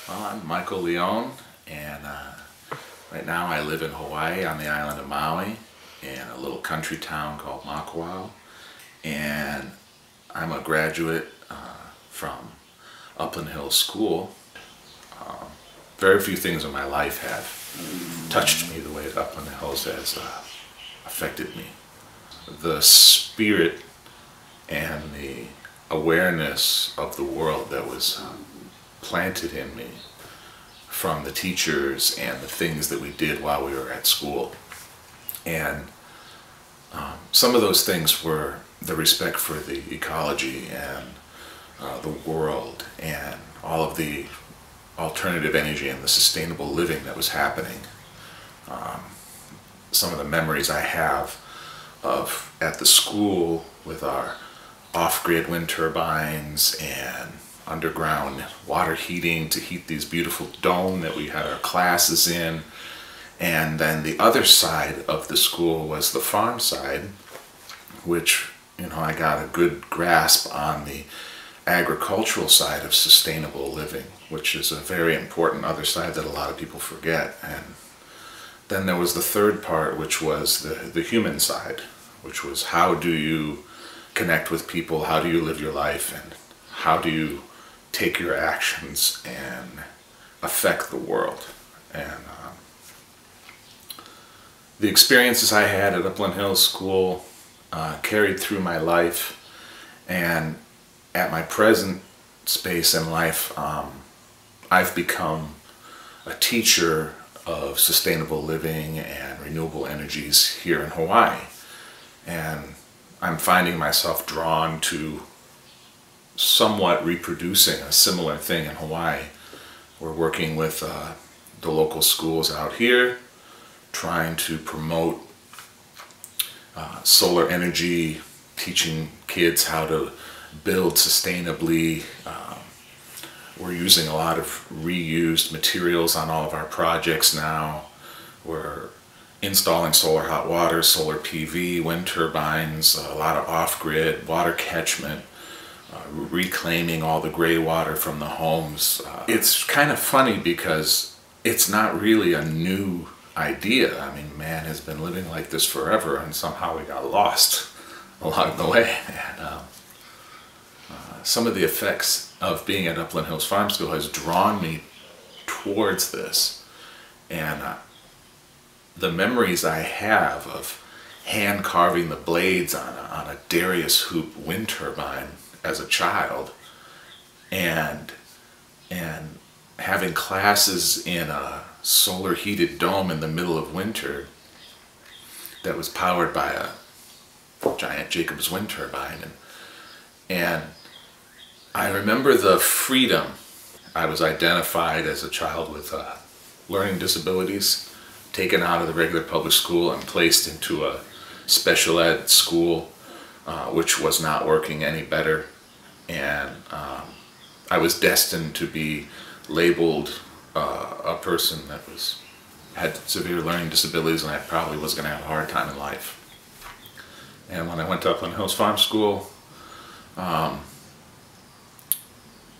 Well, I'm Michael Leone, and right now I live in Hawaii on the island of Maui in a little country town called Makawao, and I'm a graduate from Upland Hills School. Very few things in my life have touched me the way Upland Hills has affected me. The spirit and the awareness of the world that was planted in me from the teachers and the things that we did while we were at school. And some of those things were the respect for the ecology and the world and all of the alternative energy and the sustainable living that was happening. Some of the memories I have of at the school with our off-grid wind turbines and underground water heating to heat these beautiful dome that we had our classes in. And then the other side of the school was the farm side, which, I got a good grasp on the agricultural side of sustainable living, which is a very important other side that a lot of people forget. And then there was the third part, which was the human side, which was how do you connect with people, how do you live your life, and how do you take your actions and affect the world. And the experiences I had at Upland Hills School carried through my life, and at my present space in life, I've become a teacher of sustainable living and renewable energies here in Hawaii. And I'm finding myself drawn to somewhat reproducing a similar thing in Hawaii. We're working with the local schools out here, trying to promote solar energy, teaching kids how to build sustainably. We're using a lot of reused materials on all of our projects now. We're installing solar hot water, solar PV, wind turbines, a lot of off-grid water catchment, reclaiming all the gray water from the homes. It's kind of funny because it's not really a new idea. I mean, man has been living like this forever, and somehow we got lost along the way. And some of the effects of being at Upland Hills Farm School has drawn me towards this. And the memories I have of hand carving the blades on a Darius hoop wind turbine as a child, and having classes in a solar heated dome in the middle of winter that was powered by a giant Jacobs wind turbine. And I remember the freedom. I was identified as a child with learning disabilities, taken out of the regular public school and placed into a special ed school, which was not working any better. And I was destined to be labeled a person that had severe learning disabilities, and I probably was going to have a hard time in life. And when I went to Upland Hills Farm School,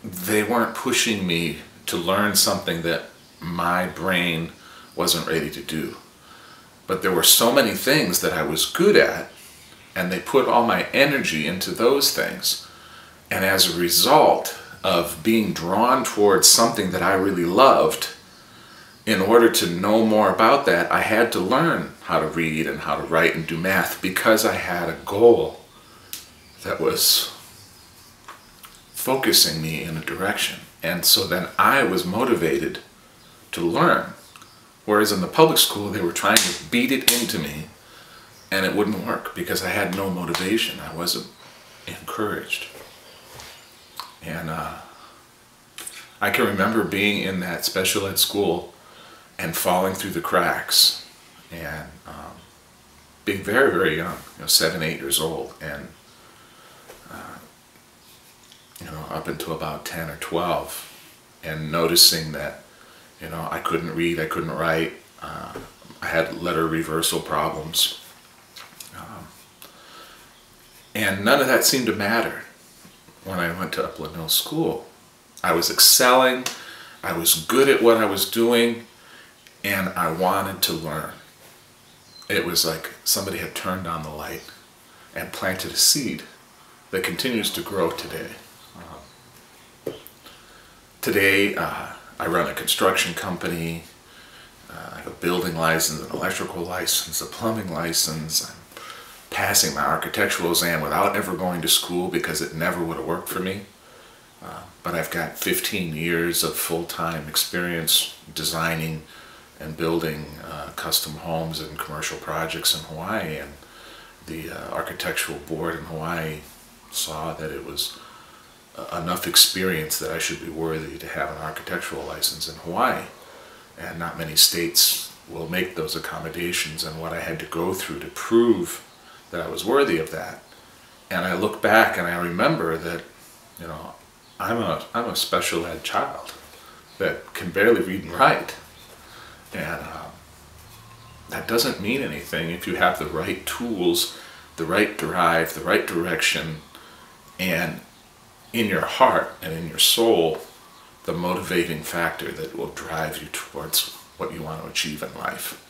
they weren't pushing me to learn something that my brain wasn't ready to do. But there were so many things that I was good at, and they put all my energy into those things. And as a result of being drawn towards something that I really loved, in order to know more about that, I had to learn how to read and how to write and do math, because I had a goal that was focusing me in a direction. And so then I was motivated to learn. Whereas in the public school, they were trying to beat it into me, and it wouldn't work because I had no motivation. I wasn't encouraged. And I can remember being in that special ed school and falling through the cracks, and being very, very young, 7, 8 years old, and up until about 10 or 12, and noticing that I couldn't read, I couldn't write, I had letter reversal problems, and none of that seemed to matter when I went to Upland Hills School. I was excelling, I was good at what I was doing, and I wanted to learn. It was like somebody had turned on the light and planted a seed that continues to grow today. Today, I run a construction company. I have a building license, an electrical license, a plumbing license. I'm passing my architectural exam without ever going to school because it never would have worked for me. But I've got 15 years of full-time experience designing and building custom homes and commercial projects in Hawaii, and the architectural board in Hawaii saw that it was enough experience that I should be worthy to have an architectural license in Hawaii. And not many states will make those accommodations, and what I had to go through to prove that I was worthy of that. And I look back and I remember that, you know, I'm a special ed child that can barely read and write. And that doesn't mean anything if you have the right tools, the right drive, the right direction, and in your heart and in your soul, the motivating factor that will drive you towards what you want to achieve in life.